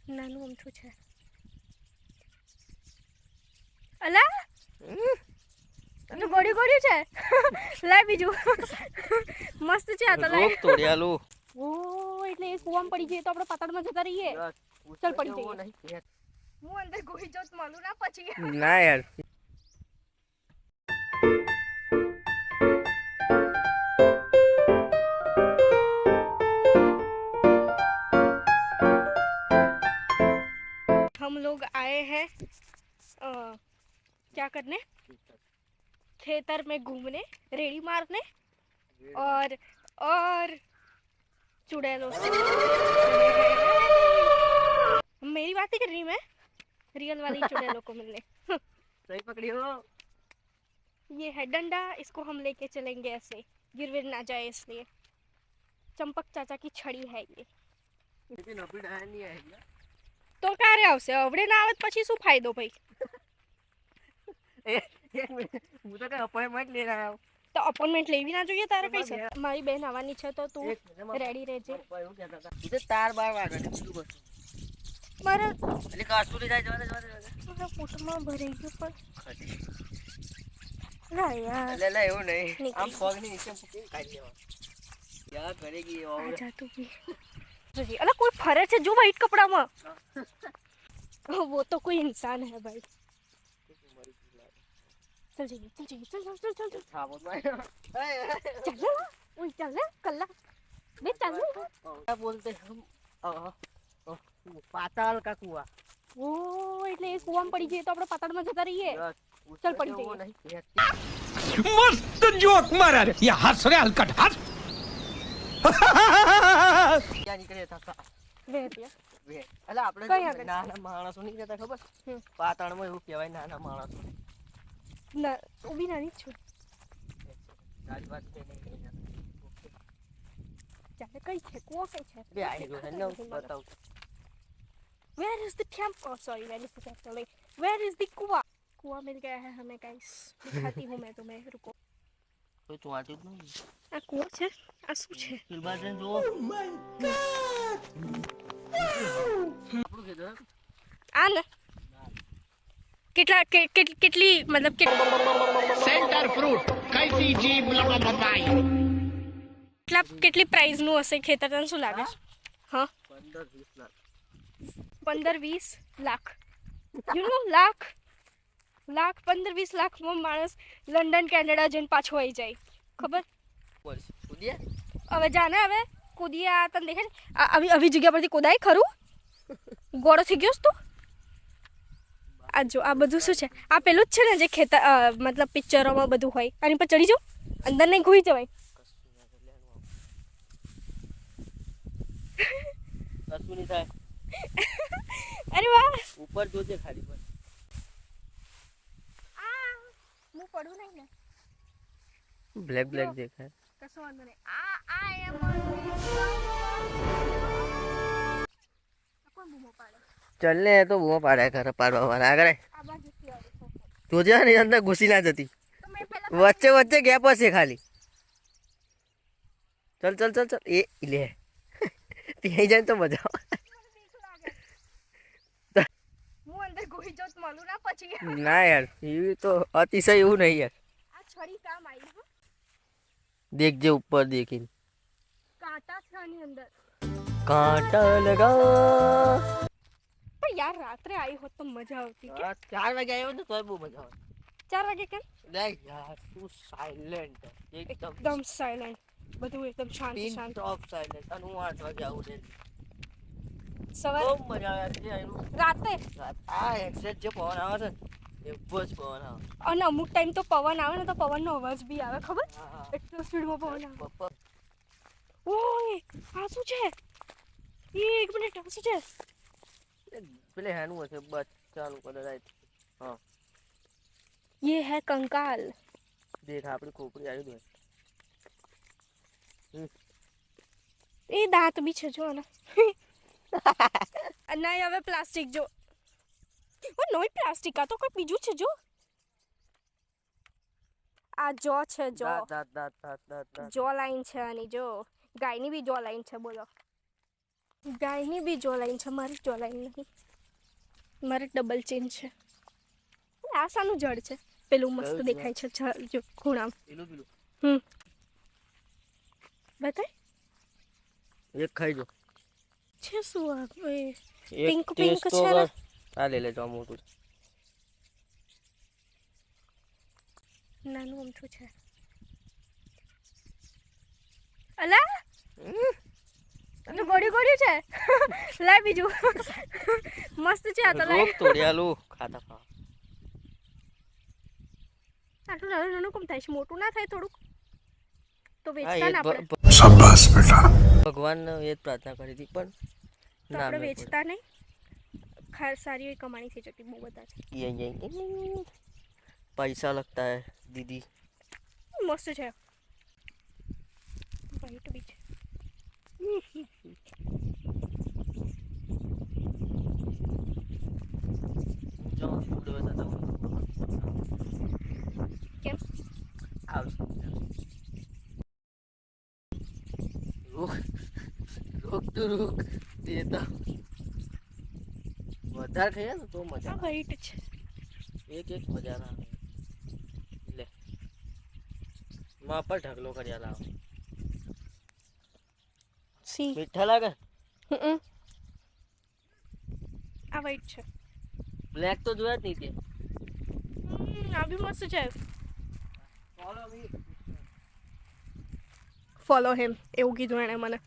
નાનું અમથું છે. અલા તો ગોળ્યું ગોળ્યું છે. લાય બીજું. મસ્ત છે આ તો. લાય રોક તોડ્યાલું. ઓ એટલે એ કુવામાં પડી ગઈ તો આપણે પાતાળમાં જતા રહીએ. ચાલ પડી જઈએ. હું અંદર ગોઈ જોત મળું ના પછી. ના યાર. हम लोग आए हैं क्या करने, खेतर में घूमने, रेड़ी मारने और चुड़ैलों से. मेरी बात ही कर रही मैं, रियल वाली चुड़ैलों को मिलने. सही पकड़ी हो. ये है डंडा, इसको हम लेके चलेंगे ऐसे, गिर विर ना जाए इसलिए. चंपक चाचा की छड़ी है ये. लेकिन अभी डाया नहीं आएगा. તો ક્યારે આવશે? અવડે ના આવે પછી શું ફાયદો ભાઈ? એક મિનિટ, હું તો કઈ અપોઇન્ટમેન્ટ લઈને આવ્યો. તો અપોઇન્ટમેન્ટ લેવી ના જોઈએ તારે? કઈ છે? મારી બેન આવવાની છે તો તું રેડી રહેજે. એવું કહેતા હતા. એ તો તાર બાર વાગે ને બીજું કશું. મારા એટલે કાસુરી જાય જવા દે. મારા પોટમાં ભરાઈ ગયું પણ. ખરી. ના યાર. લે એવું નહીં. આમ પગની નીચે મૂકી કાઢી દેવા. યાર કરેગી એ ઓર. જા તું બી. જોજી અલા કોઈ ફરે છે જો વ્હાઈટ કપડામાં. वो तो कोई इंसान है भाई. चल जाइए चल जाइए चल चल चल चल था बोल भाई. चल ओए चल कल्ला बे चल. क्या बोलते हम पाताल का कुआं. ओ એટલે એ કુવામાં પડી ગઈ તો આપણે પાતાળમાં જતા રહીએ. ચાલ પડી જઈએ. मस्त जोक मारा रे ये हंस रे हलकट हंस. क्या निकले था વે ત્યાં વે એટલે આપણે નાના માણસો નહીં કહેતા ખબર? પાતાળમાં એવું કહેવાય નાના માણસો. ના ઊભી નાની છું. તારી વાત છે નહીં. ચાલે કઈ છે કુવો કઈ છે? બે આઈ ગયો ને બતાવ. Where is the temple? Oh, sorry, where is the temple? Where is the कुआं? कुआं मिल गया है हमें गाइस. दिखाती हूँ मैं तुम्हें, रुको. કોઈ તું આટી જ નહીં. આ કુવો છે? આ શું છે? ફિલબાજન જો. Oh my God. આપણું કીધું આ ને કેટલા કેટલી મતલબ કે सेंटर फ्रूट कैसी जीभ लड़ाई. કેટલી પ્રાઇઝ નું હશે ખેતર? તને શું લાગે છે? હા 15-20 લાખ. 15-20 લાખ. યુ નો લાખ 15-20 લાખમાં માણસ લંડન કેનેડા જઈને પાછો આવી જાય. ખબર? બોલ કુદિયા. હવે જાને હવે કુદિયા તને દેખે આવી જગ્યા પરથી કુદાય ખરું? ગોળો થઈ ગયો તું? આ જો આ બધું શું છે? આ પેલું જ છે ને જે ખેતર મતલબ પિક્ચરોમાં બધું હોય. આની પર ચડી જાઓ, અંદર નહીં ઘૂઈ જવાય. કશું નહીં થાય. અરે વાહ, ઉપર જોજે ખાલી બસ. હું પડું નહીં ને. બ્લેક દેખાય. કશું વાંધો નહીં. આ એમ કોણ બૂમો પાડે? ચલ ને તો બૂમો પાડ્યા કરે પાડવા વાળા આગળ. આ બાજુથી આવે છે. જોજે ને અંદર ઘૂસી ના જતી. તો મેં પહેલા વચ્ચે ગેપ હશે ખાલી. ચલ એ લે. ત્યાં જાય તો મજા આવે. હું અંદર ગોઈ જોત મળું ના પછી. ના યાર એવું તો અતિશય એવું નહીં યાર. આ છડી કામ આવી હો. દેખજે ઉપર દેખીને. કાંટા છે આની અંદર. કાંટા લગા. પણ યાર રાત્રે આવી હોત તો મજા આવતી. 4 વાગે આવ્યો ને તોય બહુ મજા આવે. 4 વાગે કેમ? લે યાર તું સાયલેન્ટ એકદમ સાયલેન્ટ. બધું એકદમ શાંત ઓફ સાયલેન્ટ. અને હું 8 વાગે આવું ને સવારે બહુ મજા આવે છે એનું. રાતે આ એક્ઝેક્ટ જે પવન આવે છે ને એવો જ પવન આવે. અને અમુક ટાઈમ તો પવન આવે ને તો પવનનો અવાજ બી આવે. ખબર? એટલો સ્પીડમાં પવન આવે. ઓય આ શું છે? એક મિનિટ, આ શું છે? પેલે હેનું હશે બસ ચાલુ કરે રાઈટ. હા ये है कंकाल. દેખ આપણી ખોપડી આવી દે. એ દાંત બી છે જો ને. નહીં હવે પ્લાસ્ટિક જો. ઓ નોય પ્લાસ્ટિક, આ તો કોઈ બીજું છે જો. આ જો છે જો. દાંત જો લાઈન છે આની જો. ગાયની બી જો લાઈન છે બોલો. ગાયની બી જો લાઈન છે, મારી જો લાઈન નહીં. મારે ડબલ ચેન છે. આ શાનું જળ છે? પેલું મસ્ત કયું દેખાય છે જો ખૂણામ. પેલું પેલું બતાય એક ખાઈ જો. છે શું આ? એક પિંક પિંક ટેસ્ટ તો છે ને? કર. આ લઈ લેજો, આ મોટું છે. નાનું અમથું છે. અલા તો ગોળ્યું ગોળ્યું છે. લાય બીજું. મસ્ત છે આ તો. લાય રોગ તોડ્યાલું ખાતા ખા. આટલું નાનું નાનું કેમ થાય છે? મોટું ના થાય થોડુંક તો હા, વેચતા એ ને આપણે. शाबाश बेटा ભગવાનને એ જ પ્રાર્થના કરી હતી પણ તો ના આપણે મેળ વેચતા નહીં. ખાસ સારી એવી કમાણી થઈ જતી બહુ બધા છે. પડ્યો. પૈસા લગતા હે દીદી. મસ્ત છે. વ્હાઈટ બી છે. જો ફૂડ હોય તો કેમ? આવશે. રોક રોક તો રોક દેતા વધારે ખાઈએ ને તો આ મજા વ્હાઈટ છે. એક એક મજા ના આવે. લે માં પર ઢગલો કર્યા લાવ. સી મીઠા લાગે. આ વ્હાઈટ છે. બ્લેક તો જોયા જ નહીં તે. આ બી મસ્ત છે. ફોલો હિમ એવું કીધું એણે મને.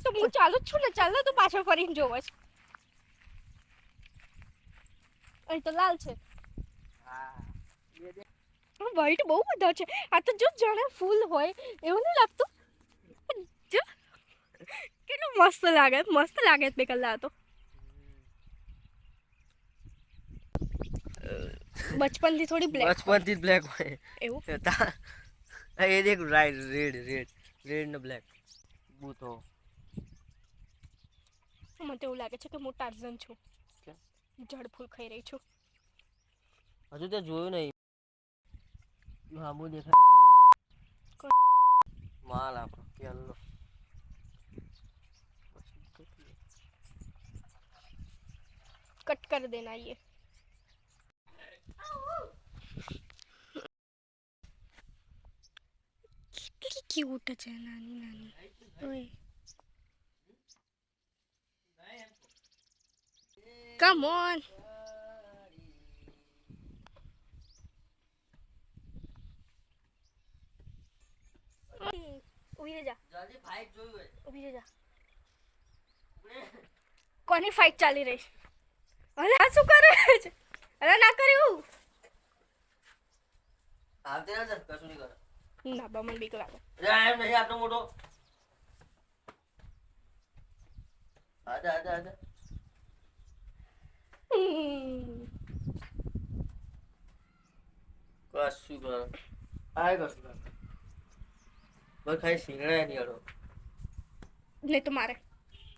તો હું ચાલુ જ છું ને. ચાલ ને તું પાછળ ફરીને જોવો છે. અહીં તો લાલ છે. વ્હાઈટ બહુ બધા છે. આ તો જો જાણે ફૂલ હોય એવું નહીં લાગતું? જો કેટલું મસ્ત લાગે. મસ્ત લાગે બે કલાક તો. બચપનથી થોડી બ્લેક બચપનથી જ બ્લેક હોય એવું. એ દેખ રાઈટ રેડ રેડ રેડ ને બ્લેક બૂતો. મને તો એવું લાગે છે કે હું ટાર્ઝન છું. કેમ? જળ ફૂલ ખાઈ રહી છું. હજુ તે જોયું નહીં. હામુ દેખાય માલ આપણો પેલો. कट कर देना ये. कितनी क्यूट है नानी नानी. ओए कम ऑन. ઉભી રહી જા. જલ્દી ફાઈટ જોયું હોય. ઉભી રહી જા. કોની ફાઇટ ચાલી રહી છે? અરે આ શું કરે છે? અરે ના કર્યું. આવતે ના કશું નહીં કરે. ના બા મને બીક લાગે. અરે એમ નહીં આટલો મોટો. આજા આજા આજા. કશું કરે. આય કશું કરે. બસ ખાઈ સિંગડા નહીં અડો. નહીં તો મારે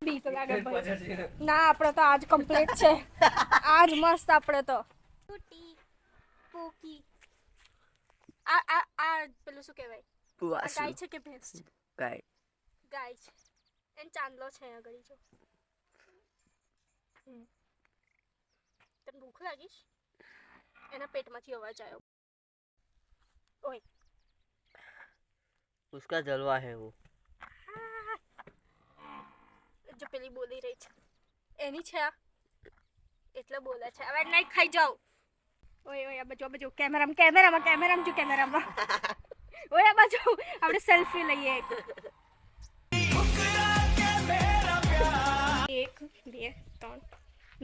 બીક લાગે ભાઈ. ના આપણે તો આજ કમ્પ્લીટ છે. આજ મસ્ત આપણે તો ટૂટી પોકી. આ આ આ પેલું શું કહેવાય? આ ગાય છે કે ભેંસ છે? ગાય. ગાય છે. એને ચાંદલો છે આગળ જો. તને ભૂખ લાગીશ? એના પેટમાંથી અવાજ આવ્યો. ઓય उसका जलवा है वो. જો પેલી બોલી રહી છે એની છે આ એટલે બોલે છે. હવે નહીં ખાઈ જાવ. ઓય ઓય આ બાજુ કેમેરામાં કેમેરામાં કેમેરામાં જો કેમેરામાં. ઓય આ બાજુ આપણે સેલ્ફી લઈએ. એક બે ત્રણ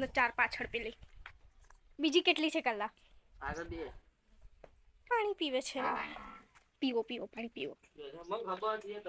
ને ચાર પાછળ પેલી બીજી કેટલી છે? કલાક આગળ દે. પાણી પીવે છે. પીવો પીવો પાણી પીવો. મને ખબર હતી.